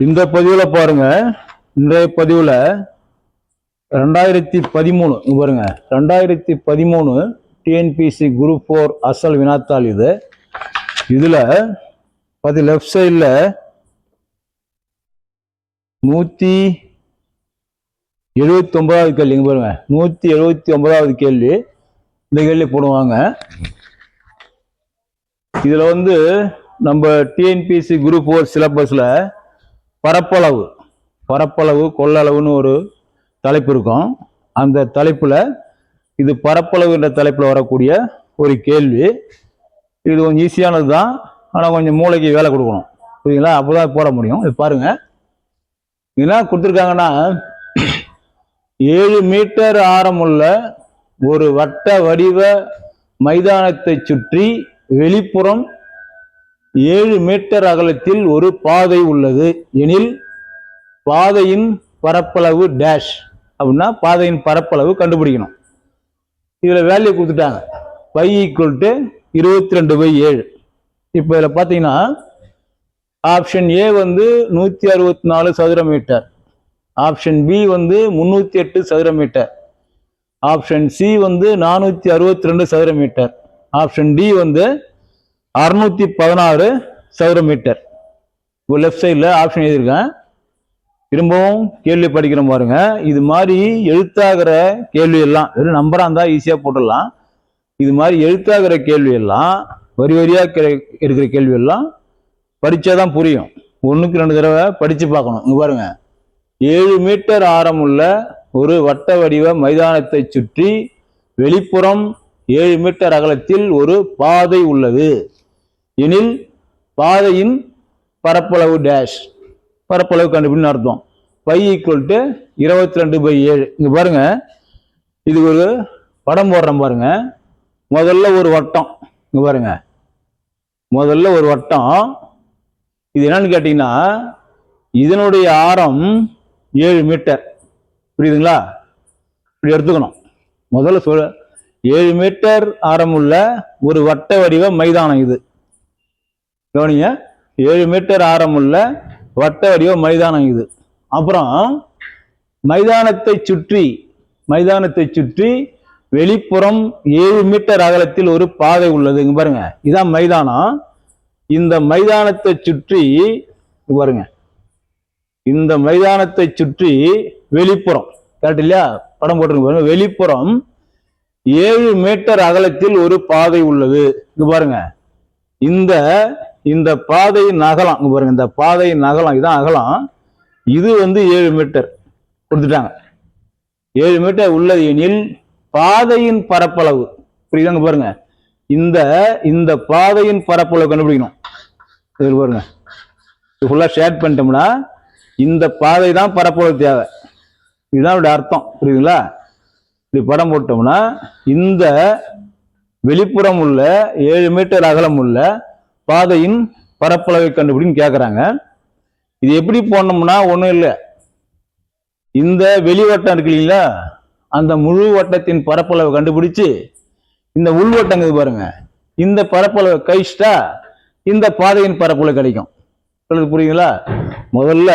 இந்த பதிவில் பாருங்க, இன்றைய பதிவில் 2013 பாருங்க, 2013 டிஎன்பிசி குரூப் 4 அசல் வினாத்தாள் இது. இதுல லெஃப்ட் சைடில் 179வது கேள்வி பாருங்க, 179வது கேள்வி. இந்த கேள்வி போடுவாங்க. இதுல நம்ம டிஎன்பிசி குரூப் 4 சிலபஸ்ல பரப்பளவு கொள்ளளவுன்னு ஒரு தலைப்பு இருக்கும். அந்த தலைப்புல இது பரப்பளவு என்ற தலைப்புல வரக்கூடிய ஒரு கேள்வி. இது கொஞ்சம் ஈஸியானது தான், ஆனா கொஞ்சம் மூளைக்கு வேலை கொடுக்கணும், புரியுங்களா? அப்போதான் போட முடியும். இது பாருங்க, என்ன கொடுத்துருக்காங்கன்னா, 7 மீட்டர் ஆரமுள்ள ஒரு வட்ட வடிவ மைதானத்தை சுற்றி வெளிப்புறம் 7 மீட்டர் அகலத்தில் ஒரு பாதை உள்ளது எனில் பாதையின் பரப்பளவு டேஷ் அப்படின்னா பாதையின் பரப்பளவு கண்டுபிடிக்கணும். இதுல வேல்யூ கொடுத்துட்டாங்க, π = 22/7. இப்ப இதுல பாத்தீங்கன்னா ஆப்ஷன் ஏ 164 சதுர மீட்டர், ஆப்ஷன் பி 308 சதுர மீட்டர், ஆப்ஷன் சி 462 சதுர மீட்டர், ஆப்ஷன் டி 616 சதுர மீட்டர். இப்போ லெஃப்ட் சைடில் ஆப்ஷன் எழுதியிருக்கேன். திரும்பவும் கேள்வி படிக்கிறோம் பாருங்க. இது மாதிரி எழுத்தாகிற கேள்வி எல்லாம் வெறும் நம்பரா இருந்தா ஈஸியா போட்டுடலாம். இது மாதிரி எழுத்தாகிற கேள்வி எல்லாம் வரி வரியா இருக்கிற கேள்வி எல்லாம் படிச்சாதான் புரியும். 1க்கு 2 தடவை படிச்சு பார்க்கணும். இங்க பாருங்க, 7 மீட்டர் ஆரமுள்ள ஒரு வட்ட வடிவ மைதானத்தை சுற்றி வெளிப்புறம் 7 மீட்டர் அகலத்தில் ஒரு பாதை உள்ளது எனில் பாதையின் பரப்பளவு டேஷ், பரப்பளவு கண்டுபிடின்னு அர்த்தம். π = 22/7. இங்க பாருங்க, இது ஒரு படம் போடுறோம் பாருங்க. முதல்ல ஒரு வட்டம், இங்க பாருங்க, முதல்ல ஒரு வட்டம். இது என்னன்னு கேட்டீங்கன்னா, இதனுடைய ஆரம் 7 மீட்டர், புரியுதுங்களா? இப்படி எடுத்துக்கணும். முதல்ல 7 மீட்டர் ஆரமுள்ள ஒரு வட்ட வடிவ மைதானம் இது. கவனிங்க, 7 மீட்டர் ஆரமுள்ள வட்ட வடிவ மைதானம் இது. அப்புறம் மைதானத்தை சுற்றி வெளிப்புறம் 7 மீட்டர் அகலத்தில் ஒரு பாதை உள்ளது. இங்க பாருங்க, இதான் மைதானம். இந்த மைதானத்தை சுற்றி பாருங்க, இந்த மைதானத்தை சுற்றி வெளிப்புறம், கரெக்ட் இல்லையா? படம் போட்டுருங்க பாருங்க. வெளிப்புறம் 7 மீட்டர் அகலத்தில் ஒரு பாதை உள்ளது. இங்க பாருங்க, இந்த பாதையின் அகலம், இங்க பாருங்க, இந்த பாதையின் அகலம், இதான் அகலம். இது 7 மீட்டர் கொடுத்துட்டாங்க. 7 மீட்டர் உள்ளது எனில் பாதையின் பரப்பளவு, புரியுதாங்க? பாருங்க, இந்த பாதையின் பரப்பளவு கண்டுபிடிக்கணும். இது பாருங்க, ஃபுல்லா ஷேட் பண்ணிட்டோம்னா இந்த பாதை தான் பரப்பளவு தேவை. இதுதான் அர்த்தம், புரியுதுங்களா? இப்படி படம் போட்டோம்னா இந்த வெளிப்புறம் உள்ள 7 மீட்டர் அகலம் உள்ள பாதையின் பரப்பளவை கண்டுபிடின்னு கேட்கறாங்க. இது எப்படி போடணும்னா ஒண்ணும் இல்லை, இந்த வெளிவட்டம் இருக்கு இல்லைங்களா, அந்த முழு வட்டத்தின் பரப்பளவை கண்டுபிடிச்சு இந்த உள்வட்டங்க பாருங்க, இந்த பரப்பளவை கழிச்சிட்டா இந்த பாதையின் பரப்பளவு கிடைக்கும். புரியுங்களா? முதல்ல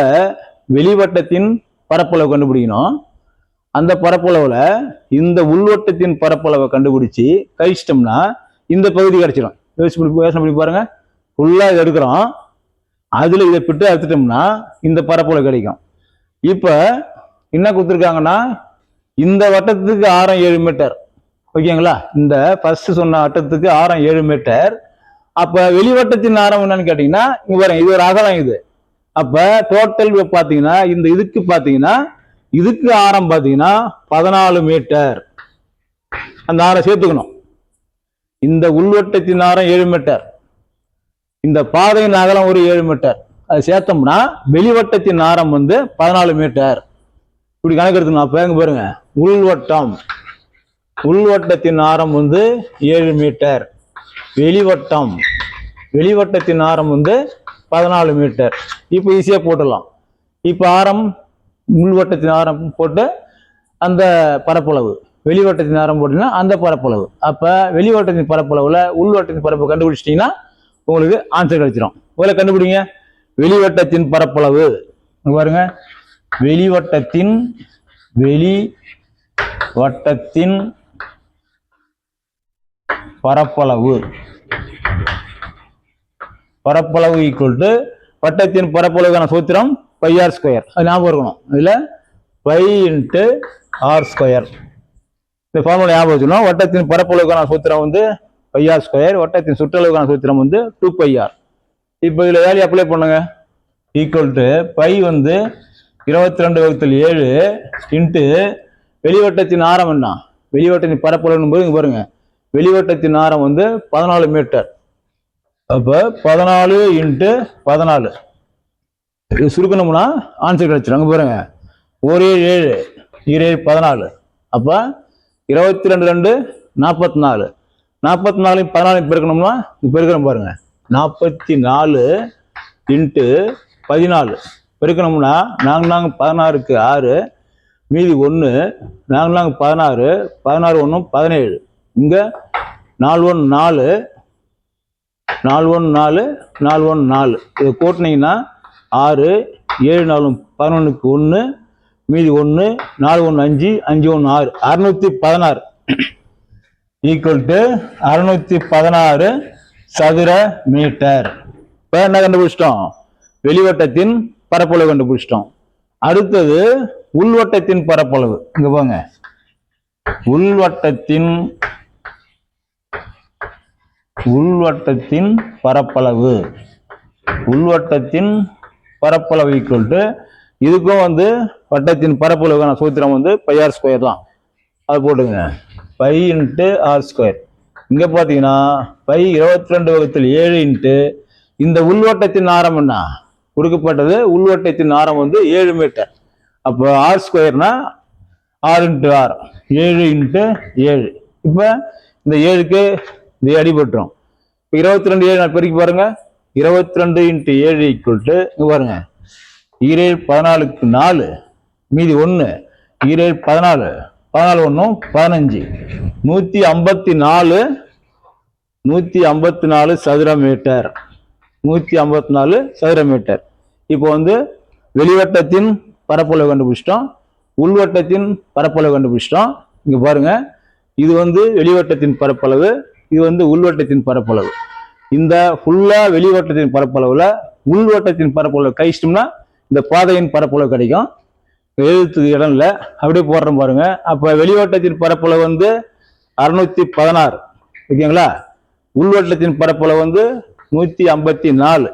வெளிவட்டத்தின் பரப்பளவு கண்டுபிடிக்கணும். அந்த பரப்பளவுல இந்த உள்வட்டத்தின் பரப்பளவை கண்டுபிடிச்சு கழிச்சிட்டோம்னா இந்த பகுதி கிடைச்சிடும். யோசனை பாருங்க, ஃபுல்லா இதை எடுக்கிறோம், அதுல இதை பிட்டு எடுத்துட்டோம்னா இந்த பரப்பளவு கிடைக்கும். இப்ப என்ன கொடுத்துருக்காங்கன்னா, இந்த வட்டத்துக்கு ஆரம் 7 மீட்டர், ஓகேங்களா? இந்த ஃபர்ஸ்ட் சொன்ன வட்டத்துக்கு ஆரம் 7 மீட்டர். அப்ப வெளிவட்டத்தின் ஆரம் என்னன்னு கேட்டீங்கன்னா, இங்க பாருங்க, இது ஒரு அகலம் இது. அப்ப டோட்டல் பாத்தீங்கன்னா இந்த இதுக்கு பாத்தீங்கன்னா இதுக்கு ஆரம் பாத்தீங்கன்னா 14 மீட்டர். அந்த ஆரம் சேர்த்துக்கணும். இந்த உள்வட்டத்தின் ஆரம் 7 மீட்டர், இந்த பாதையின் அகலம் ஒரு 7 மீட்டர், அதை சேர்த்தோம்னா வெளிவட்டத்தின் ஆரம் 14 மீட்டர். இப்படி கணக்கு எடுத்துக்கணும். அப்ப எங்க பாருங்க, உள்வட்டத்தின் ஆரம் 7 மீட்டர், வெளிவட்டத்தின் ஆரம் 14 மீட்டர். இப்ப ஈஸியா போட்டுடலாம். இப்ப ஆரம் உள்வட்டத்தின் ஆரம் போட்டு அந்த பரப்பளவு, வெளிவட்டத்தின் ஆரம் போட்டீங்கன்னா அந்த பரப்பளவு. அப்ப வெளிவட்டத்தின் பரப்பளவுல உள்வட்டத்தின் பரப்பளவு கண்டுபிடிச்சிட்டீங்கன்னா உங்களுக்கு ஆன்சர் கிடைச்சிடும். முதல்ல கண்டுபிடிங்க, வெளிவட்டத்தின் பரப்பளவு இங்க பாருங்க, வெளிவட்டத்தின் பரப்பளவு ஈக்குவல் டு வட்டத்தின் பரப்பளவுக்கான சூத்திரம் பை ஆர் ஸ்கொயர். அது ஞாபகம் இருக்கணும். இதுல பை இன்ட்டு ஆர் ஸ்கொயர் இந்த ஃபார்முலா ஞாபகம் வச்சுக்கணும். வட்டத்தின் பரப்பளவுக்கான சூத்திரம் வந்து பை ஆர் ஸ்கொயர், வட்டத்தின் சுற்றளவுக்கான சூத்திரம் வந்து 2 பை ஆர். இப்போ இதுல வேல்யூ அப்ளை பண்ணுங்க. ஈக்குவல் டு பை வந்து 22/7 இன்ட்டு வெளிவட்டத்தின் ஆரம் என்ன, வெளிவட்டத்தின் பரப்பளவு போது இங்க பாருங்க, வெளிவட்டத்தின் ஆரம் வந்து 14 மீட்டர். அப்போ 14 இன்ட்டு 14 இது சுருக்கணும்னா ஆன்சர் கிடைச்சிடும். அங்கே பாருங்க, 1 7 7 14. அப்போ 22 2 44. 44 14 பெருக்கணும்னா பெருக்கிறோம் பாருங்க, 44 இன்ட்டு 14 பெருக்கணும்னா 4 16க்கு 6 மீதி 1, 4 16 16 1 17. இங்க 4 1 4 4 1 4 4 1 4 இதை கூட்டினீங்கன்னா 6 7 4 11க்கு 1 மீதி 1 4 1 5 5 1 6 616 ஈக்குவல் டு 616 சதுர மீட்டர். இப்போ என்ன கண்டுபிடிச்சிட்டோம், வெளிவட்டத்தின் பரப்பளவு கண்டுபிடிச்சிட்டோம். அடுத்தது உள்வட்டத்தின் பரப்பளவு. இங்க போங்க, உள்வட்டத்தின் பரப்பளவு ஈக்குவல் டு இதுக்கும் வந்து வட்டத்தின் பரப்பளவுக்கான சூத்திரம் வந்து பை ஆர் ஸ்கொயர் தான். அது போட்டுங்க, பை இன்ட்டு ஆர் ஸ்கொயர். இங்க பாத்தீங்கன்னா பை 22/7 இன்ட்டு இந்த உள்வட்டத்தின் ஆரம் என்ன கொடுக்கப்பட்டது, உள்வட்டத்தின் ஆரம் வந்து 7 மீட்டர். அப்போ ஆர் ஸ்கொயர்னா ஆர் இன்ட்டு ஆர், 7 இன்ட்டு 7. இப்போ இந்த 7க்கு இது அடிபட்டுரும். இப்போ 22 7 நான் பெருக்கி பாருங்க, 22 இன்ட்டு 7 ஈக்குவல் டு இங்க பாருங்க, 7 14க்கு 4 மீதி 1 7 14 14 1 15 154 சதுர மீட்டர். 154 சதுர மீட்டர். இப்போ வந்து வெளிவட்டத்தின் பரப்பளவு கண்டுபிடிச்சிட்டோம், உள்வட்டத்தின் பரப்பளவு கண்டுபிடிச்சிட்டோம். இங்க பாருங்க, இது வந்து வெளிவட்டத்தின் பரப்பளவு, இது வந்து உள்வட்டத்தின் பரப்பளவு. இந்த ஃபுல்லா வெளிவட்டத்தின் பரப்பளவுல உள்வட்டத்தின் பரப்பளவு கழிச்சிட்டோம்னா இந்த பாதையின் பரப்பளவு கிடைக்கும். எழுத்துக்கு இடம் இல்லை, அப்படியே போடுறோம் பாருங்க. அப்ப வெளிவட்டத்தின் பரப்பளவு வந்து 616 ஓகேங்களா, உள்வட்டத்தின் பரப்பளவு வந்து 154.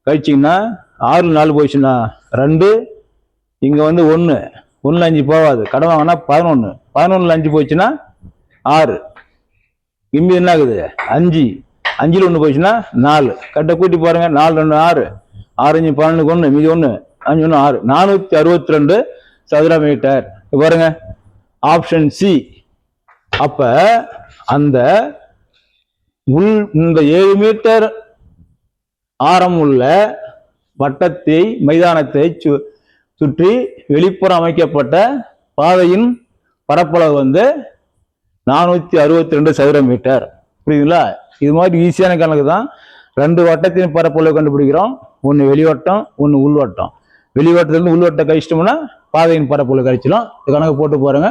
கழிச்சிங்கன்னா 6 4 போயிடுச்சுன்னா 2, இங்க வந்து 1 1 5 போகாது, கடன் வாங்கினா 11 11 5 போயிடுச்சுன்னா 6, இம்பி என்ன ஆகுது 5 5ல் 1 போயிடுச்சுன்னா 4. கட்ட கூட்டி பாருங்க, 4 2 6 6 5 12க்கு 1 மீதி 1 5 1 6 462 சதுர மீட்டர். பாருங்க ஆப்ஷன் சி. அப்ப அந்த இந்த 7 மீட்டர் ஆரம் உள்ள வட்டத்தை மைதானத்தை சுற்றி வெளிப்புறம் அமைக்கப்பட்ட பாதையின் பரப்பளவு வந்து 462 சதுர மீட்டர். புரியுதுங்களா? இது மாதிரி ஈஸியான கணக்கு தான். 2 வட்டத்தின் பரப்பளவு கண்டுபிடிக்கிறோம், ஒன்று வெளிவட்டம் ஒன்று உள்வட்டம். வெளிவட்டத்திலிருந்து உள்வட்டம் கழிச்சிட்டோம்னா பாதையின் பரப்பளவு கழிச்சிடும். இந்த கணக்கு போட்டு பாருங்க,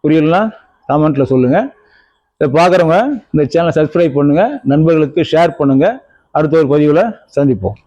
புரியலன்னா கமெண்ட்ல சொல்லுங்க. இதை பார்க்குறவங்க இந்த சேனலை சப்ஸ்கிரைப் பண்ணுங்க, நண்பர்களுக்கு ஷேர் பண்ணுங்க. அடுத்த ஒரு பதிவில் சந்திப்போம்.